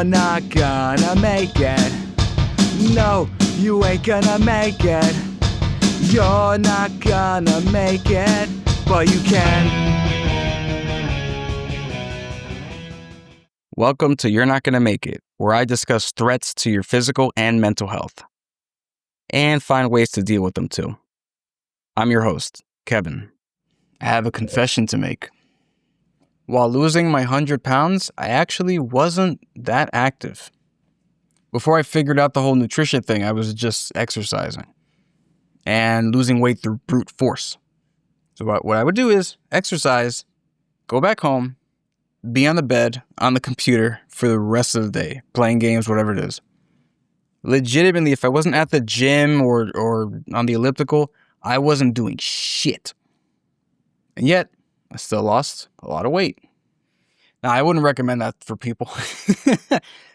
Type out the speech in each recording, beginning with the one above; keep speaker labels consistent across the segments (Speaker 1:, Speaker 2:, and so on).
Speaker 1: You're not gonna make it. No, you ain't gonna make it. You're not gonna make it, but you can. Welcome to You're Not Gonna Make It, where I discuss threats to your physical and mental health, and find ways to deal with them too. I'm your host, Kevin. I have a confession to make. While losing my 100 pounds, I actually wasn't that active. Before I figured out the whole nutrition thing, I was just exercising and losing weight through brute force. So what I would do is exercise, go back home, be on the bed, on the computer for the rest of the day, playing games, whatever it is. Legitimately, if I wasn't at the gym or on the elliptical, I wasn't doing shit. And yet, I still lost a lot of weight. Now, I wouldn't recommend that for people.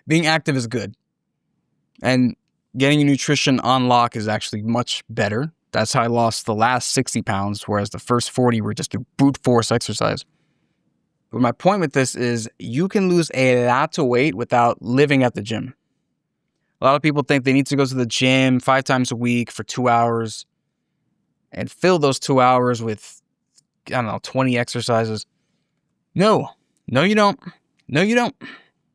Speaker 1: Being active is good. And getting your nutrition on lock is actually much better. That's how I lost the last 60 pounds, whereas the first 40 were just a brute force exercise. But my point with this is you can lose a lot of weight without living at the gym. A lot of people think they need to go to the gym 5 times a week for 2 hours and fill those 2 hours with, 20 exercises. No, you don't. No, you don't.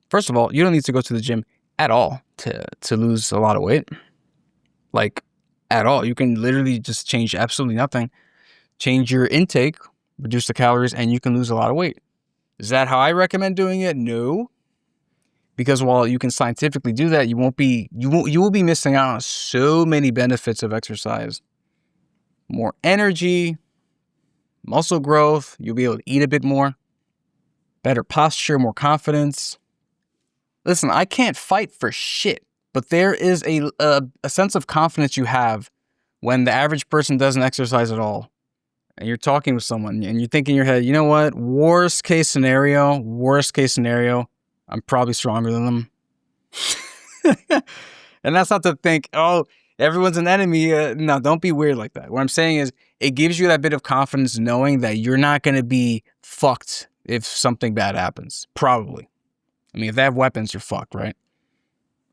Speaker 1: First of all, you don't need to go to the gym at all to lose a lot of weight. Like, at all. You can literally just change absolutely nothing. Change your intake, reduce the calories, and you can lose a lot of weight. Is that how I recommend doing it? No. Because while you can scientifically do that, you will be missing out on so many benefits of exercise. More energy, muscle growth, you'll be able to eat a bit more, better posture, more confidence. Listen, I can't fight for shit, but there is a sense of confidence you have when the average person doesn't exercise at all. And you're talking with someone and you think in your head, you know what? Worst case scenario, I'm probably stronger than them. And that's not to think, oh, everyone's an enemy. No, don't be weird like that. What I'm saying is it gives you that bit of confidence knowing that you're not going to be fucked if something bad happens. Probably. I mean, if they have weapons, you're fucked, right?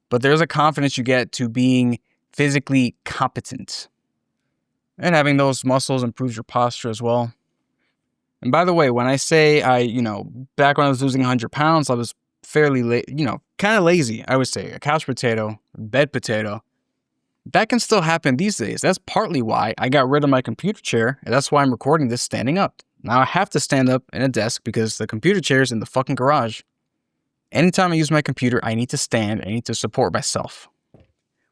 Speaker 1: But there's a confidence you get to being physically competent. And having those muscles improves your posture as well. And by the way, when I say back when I was losing 100 pounds, I was fairly, kind of lazy, I would say. A couch potato, bed potato. That can still happen these days. That's partly why I got rid of my computer chair. And that's why I'm recording this standing up. Now I have to stand up in a desk because the computer chair is in the fucking garage. Anytime I use my computer, I need to stand. I need to support myself.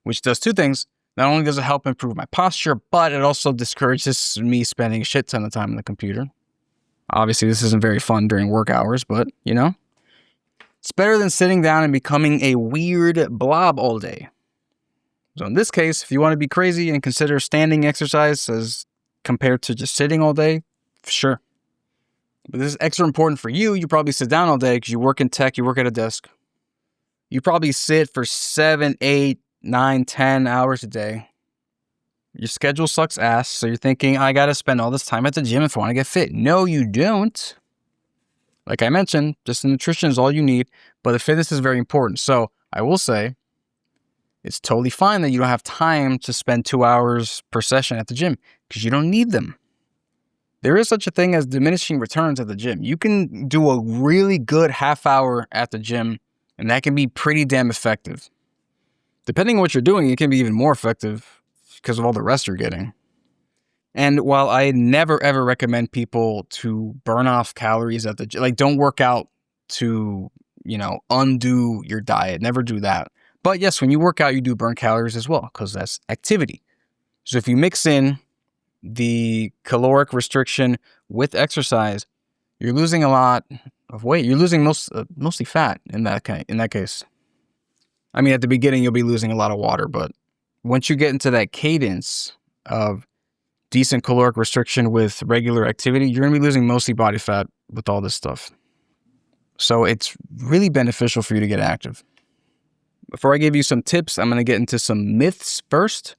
Speaker 1: Which does two things. Not only does it help improve my posture, but it also discourages me spending a shit ton of time on the computer. Obviously, this isn't very fun during work hours, but, it's better than sitting down and becoming a weird blob all day. So in this case, if you want to be crazy and consider standing exercise as compared to just sitting all day, sure. But this is extra important for you. You probably sit down all day because you work in tech, you work at a desk. You probably sit for 7, 8, 9, 10 hours a day. Your schedule sucks ass, so you're thinking, I gotta spend all this time at the gym if I want to get fit. No, you don't. Like I mentioned, just the nutrition is all you need, but the fitness is very important. So I will say, it's totally fine that you don't have time to spend 2 hours per session at the gym because you don't need them. There is such a thing as diminishing returns at the gym. You can do a really good half hour at the gym, and that can be pretty damn effective. Depending on what you're doing, it can be even more effective because of all the rest you're getting. And while I never, ever recommend people to burn off calories at the gym, like don't work out to, undo your diet. Never do that. But yes, when you work out, you do burn calories as well because that's activity. So if you mix in the caloric restriction with exercise, you're losing a lot of weight. You're losing mostly fat in that case. I mean, at the beginning, you'll be losing a lot of water, but once you get into that cadence of decent caloric restriction with regular activity, you're going to be losing mostly body fat with all this stuff. So it's really beneficial for you to get active. Before I give you some tips, I'm going to get into some myths first.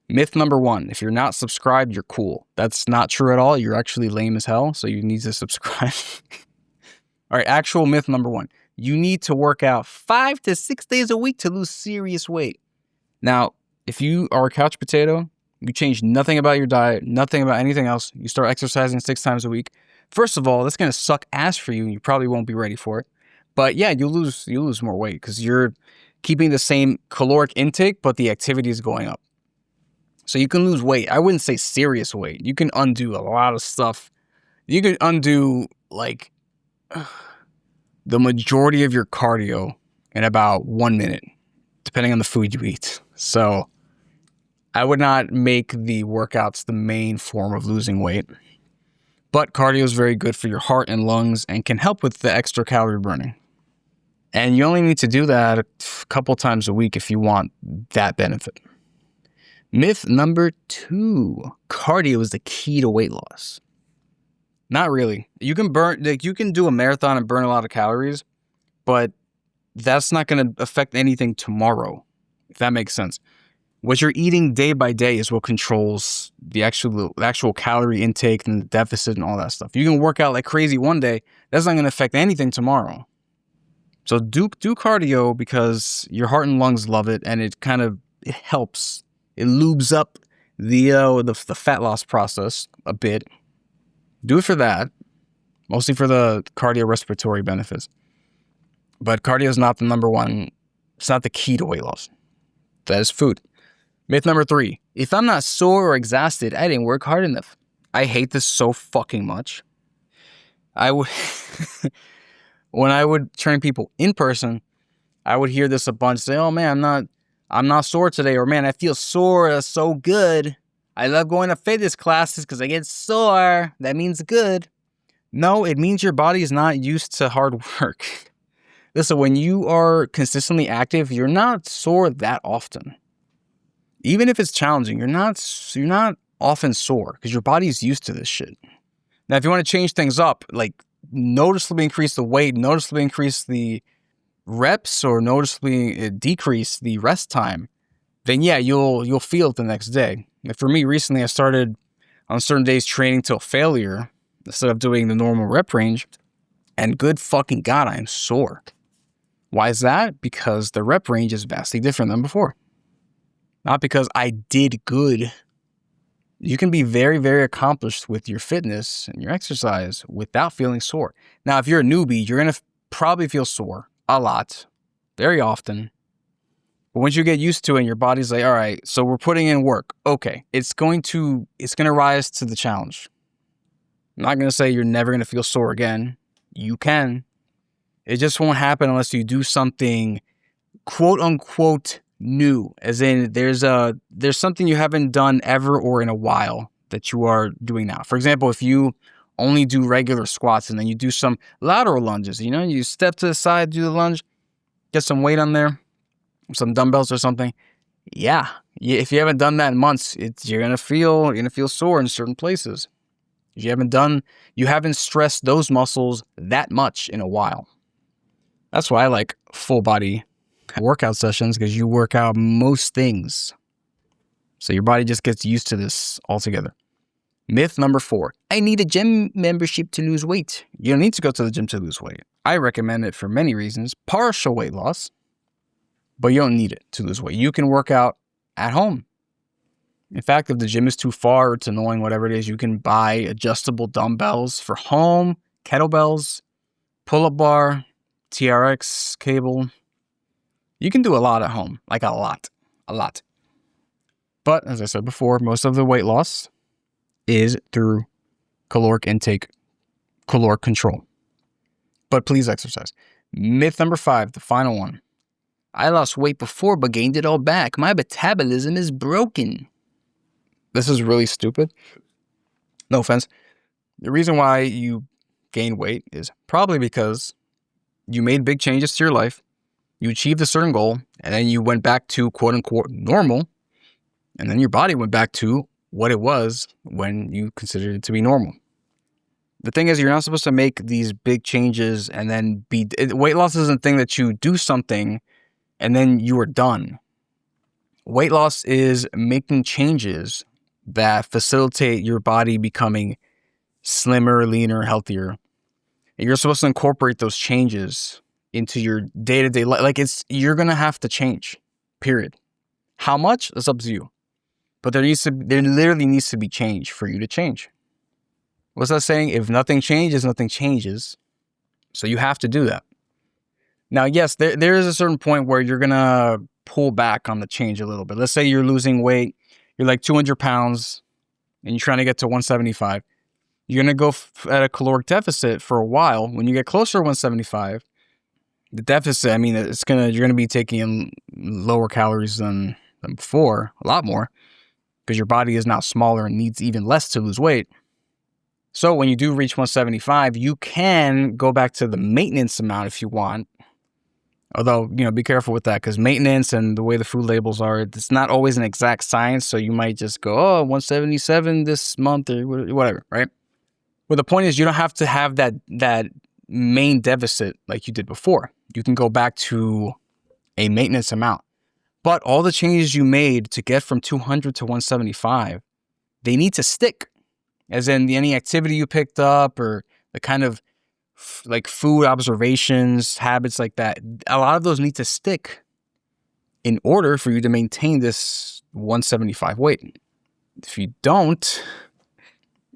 Speaker 1: Myth number 1, if you're not subscribed, you're cool. That's not true at all. You're actually lame as hell, so you need to subscribe. All right, actual myth number 1. you need to work out 5 to 6 days a week to lose serious weight. Now, if you are a couch potato, you change nothing about your diet, nothing about anything else, you start exercising 6 times a week, first of all, that's going to suck ass for you and you probably won't be ready for it. But yeah, you'll lose more weight because you're keeping the same caloric intake, but the activity is going up. So you can lose weight. I wouldn't say serious weight. You can undo a lot of stuff. You can undo like the majority of your cardio in about 1 minute, depending on the food you eat. So I would not make the workouts the main form of losing weight. But cardio is very good for your heart and lungs and can help with the extra calorie burning. And you only need to do that a couple times a week if you want that benefit. Myth number 2, cardio is the key to weight loss. Not really. You can do a marathon and burn a lot of calories, but that's not going to affect anything tomorrow, if that makes sense. What you're eating day by day is what controls the actual calorie intake and the deficit and all that stuff. You can work out like crazy one day, that's not going to affect anything tomorrow. So do cardio because your heart and lungs love it, and it helps. It lubes up the fat loss process a bit. Do it for that, mostly for the cardiorespiratory benefits. But cardio is not the number one. It's not the key to weight loss. That is food. Myth number 3. If I'm not sore or exhausted, I didn't work hard enough. I hate this so fucking much. When I would train people in person, I would hear this a bunch, say, oh man, I'm not sore today, or man, I feel sore, that's so good. I love going to fitness classes because I get sore. That means good. No, it means your body is not used to hard work. Listen, when you are consistently active, you're not sore that often. Even if it's challenging, you're not often sore because your body's used to this shit. Now, if you want to change things up, like noticeably increase the weight, noticeably increase the reps, or noticeably decrease the rest time, then yeah, you'll feel it the next day. And for me, recently, I started on certain days training till failure instead of doing the normal rep range, and good fucking God, I am sore. Why is that? Because the rep range is vastly different than before. Not because I did good. You can be very, very accomplished with your fitness and your exercise without feeling sore. Now, if you're a newbie, you're going to probably feel sore a lot, very often. But once you get used to it and your body's like, all right, so we're putting in work. Okay, it's going to rise to the challenge. I'm not going to say you're never going to feel sore again. You can. It just won't happen unless you do something quote unquote new, as in there's something you haven't done ever or in a while that you are doing now. For example, if you only do regular squats and then you do some lateral lunges, you step to the side, do the lunge, get some weight on there, some dumbbells or something. Yeah, if you haven't done that in months, you're gonna feel sore in certain places. If you haven't stressed those muscles that much in a while. That's why I like full body workout sessions, because you work out most things. So your body just gets used to this altogether. Myth number 4. I need a gym membership to lose weight. You don't need to go to the gym to lose weight. I recommend it for many reasons. Partial weight loss, but you don't need it to lose weight. You can work out at home. In fact, if the gym is too far or it's annoying, whatever it is, you can buy adjustable dumbbells for home, kettlebells, pull-up bar, TRX cable. You can do a lot at home, like a lot. But as I said before, most of the weight loss is through caloric intake, caloric control. But please exercise. Myth number 5, the final one. I lost weight before but gained it all back. My metabolism is broken. This is really stupid. No offense. The reason why you gain weight is probably because you made big changes to your life. You achieved a certain goal, and then you went back to quote unquote normal, and then your body went back to what it was when you considered it to be normal. The thing is, you're not supposed to make these big changes and then weight loss isn't a thing that you do something and then you are done. Weight loss is making changes that facilitate your body becoming slimmer, leaner, healthier. And you're supposed to incorporate those changes into your day-to-day life. Like you're gonna have to change. Period. How much? That's up to you. But there literally needs to be change for you to change. What's that saying? If nothing changes, nothing changes. So you have to do that. Now, yes, there is a certain point where you're going to pull back on the change a little bit. Let's say you're losing weight. You're like 200 pounds and you're trying to get to 175. You're going to go at a caloric deficit for a while. When you get closer to 175, the deficit, I mean, you're going to be taking in lower calories than before, a lot more, because your body is now smaller and needs even less to lose weight. So when you do reach 175, you can go back to the maintenance amount if you want. Although, be careful with that, because maintenance and the way the food labels are, it's not always an exact science. So you might just go, 177 this month or whatever, right? Well, the point is you don't have to have that main deficit like you did before. You can go back to a maintenance amount. But all the changes you made to get from 200 to 175, they need to stick. As in any activity you picked up or the kind of like food observations, habits like that. A lot of those need to stick in order for you to maintain this 175 weight. If you don't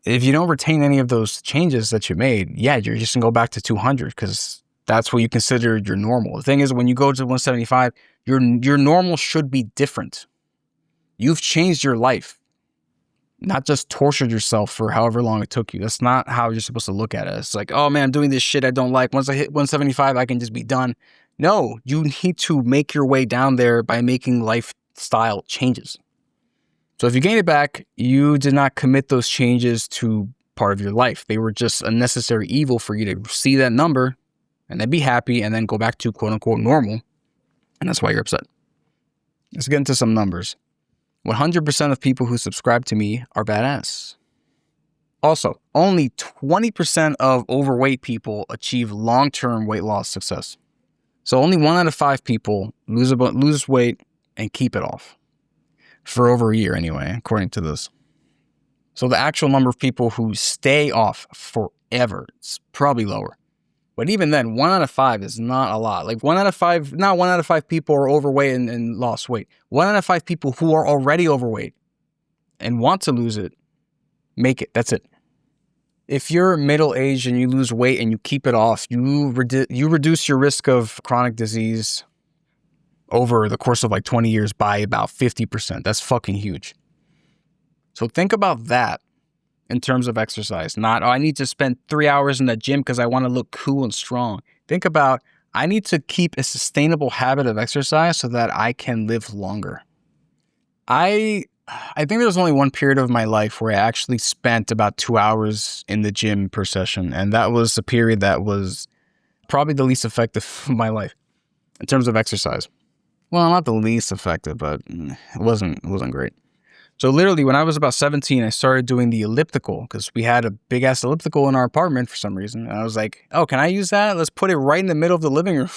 Speaker 1: retain any of those changes that you made, you're just gonna go back to 200 because that's what you consider your normal. The thing is, when you go to 175, your normal should be different. You've changed your life, not just tortured yourself for however long it took you. That's not how you're supposed to look at it. It's like, oh man, I'm doing this shit I don't like. Once I hit 175, I can just be done. No, you need to make your way down there by making lifestyle changes. So if you gain it back, you did not commit those changes to part of your life. They were just a necessary evil for you to see that number and then be happy and then go back to quote unquote normal. And that's why you're upset. Let's get into some numbers. 100% of people who subscribe to me are badass. Also, only 20% of overweight people achieve long-term weight loss success. So only 1 out of 5 people lose weight and keep it off. For over a year anyway, according to this. So the actual number of people who stay off forever is probably lower. But even then, 1 out of 5 is not a lot. Like 1 out of 5, not 1 out of 5 people are overweight and lost weight. 1 out of 5 people who are already overweight and want to lose it, make it. That's it. If you're middle-aged and you lose weight and you keep it off, you reduce your risk of chronic disease over the course of like 20 years by about 50%. That's fucking huge. So think about that in terms of exercise. Not, I need to spend 3 hours in the gym because I want to look cool and strong. Think about, I need to keep a sustainable habit of exercise so that I can live longer. I think there was only one period of my life where I actually spent about 2 hours in the gym per session. And that was a period that was probably the least effective of my life in terms of exercise. Well, not the least effective, but it wasn't great. So literally when I was about 17, I started doing the elliptical because we had a big ass elliptical in our apartment for some reason. And I was like, oh, can I use that? Let's put it right in the middle of the living room.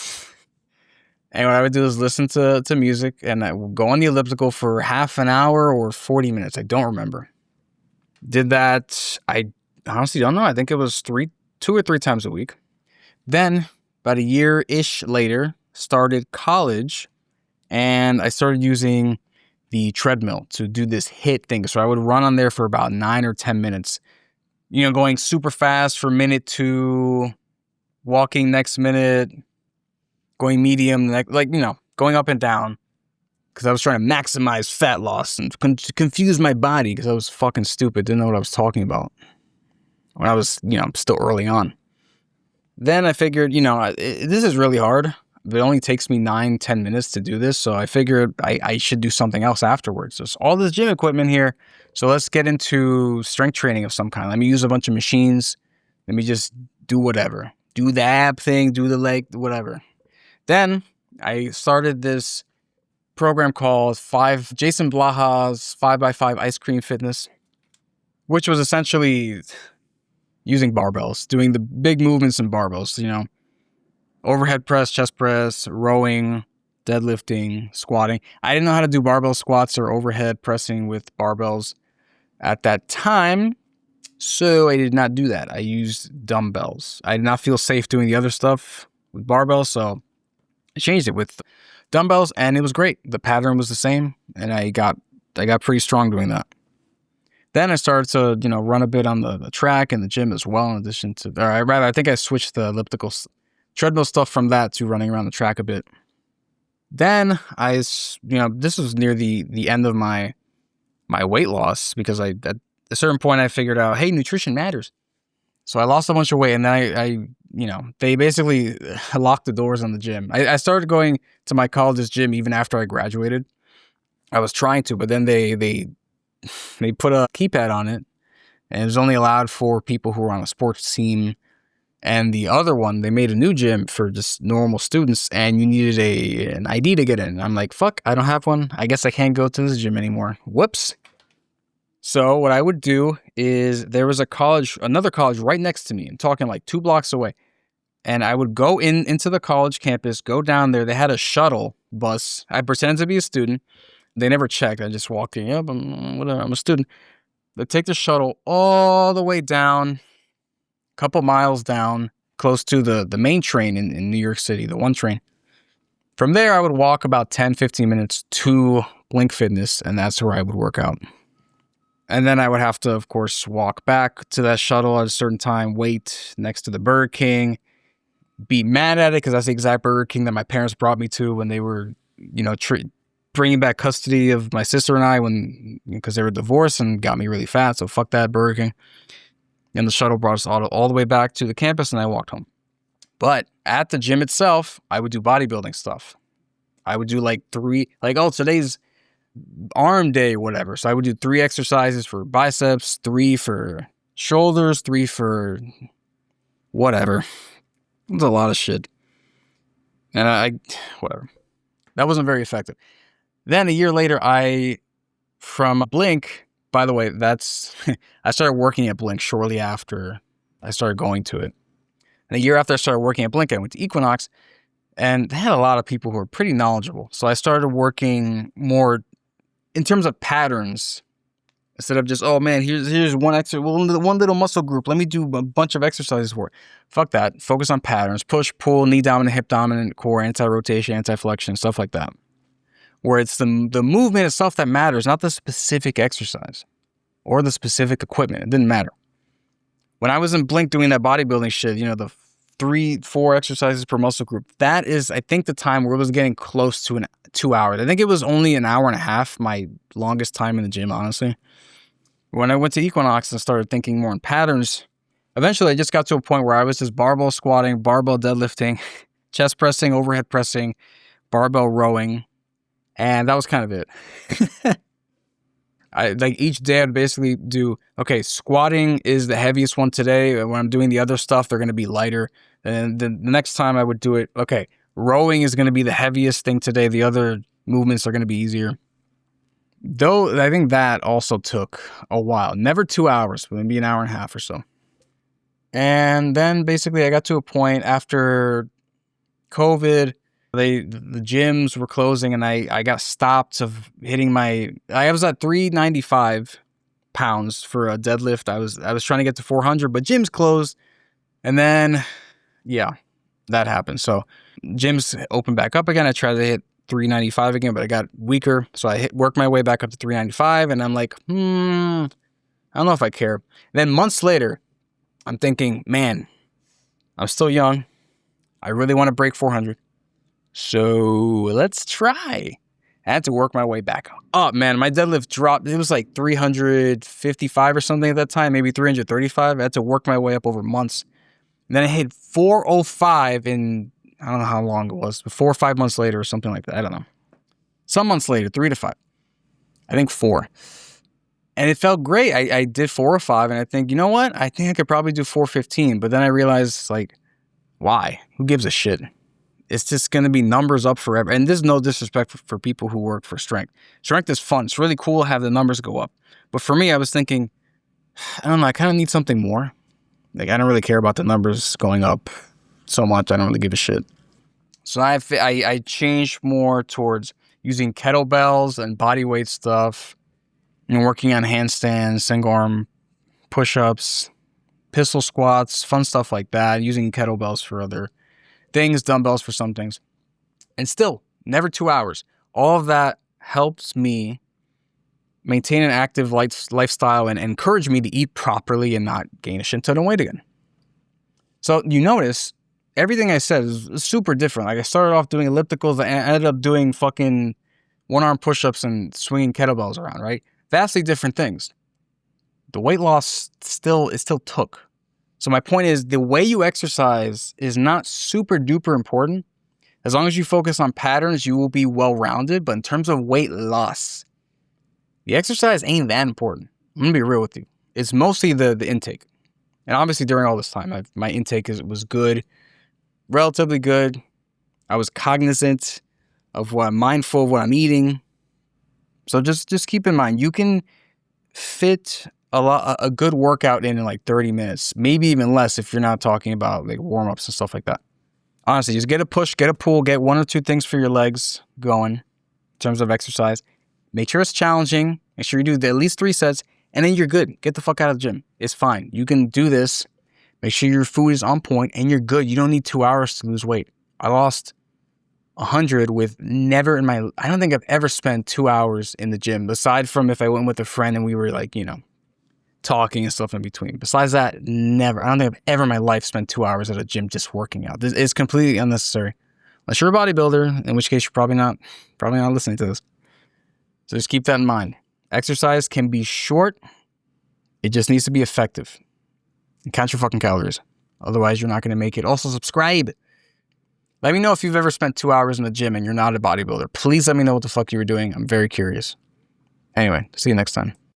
Speaker 1: And what I would do is listen to music and I would go on the elliptical for half an hour or 40 minutes. I don't remember. Did that, I honestly don't know. I think it was 2 or 3 times a week. Then about a year-ish later, started college and I started using the treadmill to do this HIIT thing. So I would run on there for about 9 or 10 minutes, going super fast for minute 2, walking next minute, going medium, going up and down because I was trying to maximize fat loss and confuse my body because I was fucking stupid. Didn't know what I was talking about when I was, still early on. Then I figured, this is really hard. It only takes me 9-10 minutes to do this. So I figured I should do something else afterwards. There's all this gym equipment here. So let's get into strength training of some kind. Let me use a bunch of machines. Let me just do whatever. Do the ab thing, do the leg, whatever. Then I started this program called Jason Blaha's 5x5 Ice Cream Fitness, which was essentially using barbells, doing the big movements in barbells, overhead press, chest press, rowing, deadlifting, squatting. I didn't know how to do barbell squats or overhead pressing with barbells at that time, so I did not do that. I used dumbbells. I did not feel safe doing the other stuff with barbells, so I changed it with dumbbells, and it was great. The pattern was the same, and I got pretty strong doing that. Then I started to, run a bit on the track and the gym as well, in addition to, I think I switched the elliptical treadmill stuff from that to running around the track a bit. Then this was near the end of my weight loss, because at a certain point I figured out, hey, nutrition matters. So I lost a bunch of weight, and then they basically locked the doors on the gym. I started going to my college's gym even after I graduated. I was trying to, but then they put a keypad on it, and it was only allowed for people who were on a sports team. And the other one, they made a new gym for just normal students, and you needed an ID to get in. I'm like, fuck, I don't have one. I guess I can't go to this gym anymore. Whoops. So what I would do is, there was another college right next to me. I'm talking like 2 blocks away. And I would go into the college campus, go down there. They had a shuttle bus. I pretended to be a student. They never checked. I just walked in. Yep, I'm a student. They take the shuttle all the way down, a couple miles down, close to the main train in New York City, the 1 train. From there, I would walk about 10, 15 minutes to Blink Fitness, and that's where I would work out. And then I would have to, of course, walk back to that shuttle at a certain time, wait next to the Burger King, be mad at it because that's the exact Burger King that my parents brought me to when they were, bringing back custody of my sister and I because they were divorced, and got me really fat. So fuck that Burger King. And the shuttle brought us all the way back to the campus, and I walked home. But at the gym itself, I would do bodybuilding stuff. I would do today's arm day, whatever. So I would do 3 exercises for biceps, 3 for shoulders, 3 for whatever. It was a lot of shit. And whatever. That wasn't very effective. Then a year later, from Blink, by the way, I started working at Blink shortly after I started going to it. And a year after I started working at Blink, I went to Equinox, and they had a lot of people who were pretty knowledgeable. So I started working more in terms of patterns, instead of just, oh man, here's one little muscle group. Let me do a bunch of exercises for it. Fuck that. Focus on patterns. Push, pull, knee dominant, hip dominant, core, anti-rotation, anti-flexion, stuff like that. Where it's the movement itself that matters, not the specific exercise or the specific equipment. It didn't matter. When I was in Blink doing that bodybuilding shit, the 3-4 exercises per muscle group, that is, I think, the time where it was getting close to 2 hours. I think it was only an hour and a half, my longest time in the gym, honestly. When I went to Equinox and started thinking more in patterns, eventually I just got to a point where I was just barbell squatting, barbell deadlifting, chest pressing, overhead pressing, barbell rowing, and that was kind of it. Each day I'd basically do, okay, squatting is the heaviest one today. When I'm doing the other stuff, they're going to be lighter. And the next time I would do it, okay, rowing is going to be the heaviest thing today. The other movements are going to be easier. Though I think that also took a while. Never 2 hours, but maybe an hour and a half or so. And then basically I got to a point after COVID, the gyms were closing, and I got stopped of hitting I was at 395 pounds for a deadlift. I was trying to get to 400, but gyms closed. And then, yeah, that happened. So gyms opened back up again. I tried to hit 395 again, but I got weaker. So I worked my way back up to 395, and I'm like, I don't know if I care. And then months later, I'm thinking, man, I'm still young. I really want to break 400. So let's try. I had to work my way back up, man. My deadlift dropped. It was like 355 or something at that time, maybe 335. I had to work my way up over months. And then I hit 405 in, I don't know how long it was, but 4 or 5 months later or something like that. I don't know. Some months later, 3 to 5. I think 4. And it felt great. I did 4 or 5, and I think, you know what? I think I could probably do 415. But then I realized, why? Who gives a shit? It's just going to be numbers up forever. And there's no disrespect for people who work for strength. Strength is fun. It's really cool to have the numbers go up. But for me, I was thinking, I don't know, I kind of need something more. I don't really care about the numbers going up so much. I don't really give a shit. So I changed more towards using kettlebells and body weight stuff, and working on handstands, single arm push-ups, pistol squats, fun stuff like that, using kettlebells for other things, dumbbells for some things. And still, never 2 hours. All of that helps me maintain an active lifestyle and encourage me to eat properly and not gain a shit ton of weight again. So you notice everything I said is super different. Like I started off doing ellipticals and I ended up doing fucking one-arm push-ups and swinging kettlebells around, right? Vastly different things. The weight loss still took. So my point is the way you exercise is not super duper important. As long as you focus on patterns, you will be well-rounded. But in terms of weight loss, the exercise ain't that important. I'm going to be real with you. It's mostly the intake. And obviously during all this time, my intake was good, relatively good. I was cognizant of mindful of what I'm eating. So just keep in mind, you can fit a good workout in like 30 minutes, maybe even less if you're not talking about like warm-ups and stuff like that. Honestly, just get a push, get a pull, get 1 or 2 things for your legs going in terms of exercise. Make sure it's challenging. Make sure you do at least 3 sets, and then you're good. Get the fuck out of the gym. It's fine. You can do this. Make sure your food is on point, and you're good. You don't need 2 hours to lose weight. I lost 100 with I don't think I've ever spent 2 hours in the gym, aside from if I went with a friend and we were like, talking and stuff in between. Besides that, never. I don't think I've ever in my life spent 2 hours at a gym just working out. This is completely unnecessary. Unless you're a bodybuilder, in which case you're probably not listening to this. So just keep that in mind. Exercise can be short. It just needs to be effective. And count your fucking calories. Otherwise, you're not going to make it. Also, subscribe. Let me know if you've ever spent 2 hours in the gym and you're not a bodybuilder. Please let me know what the fuck you were doing. I'm very curious. Anyway, see you next time.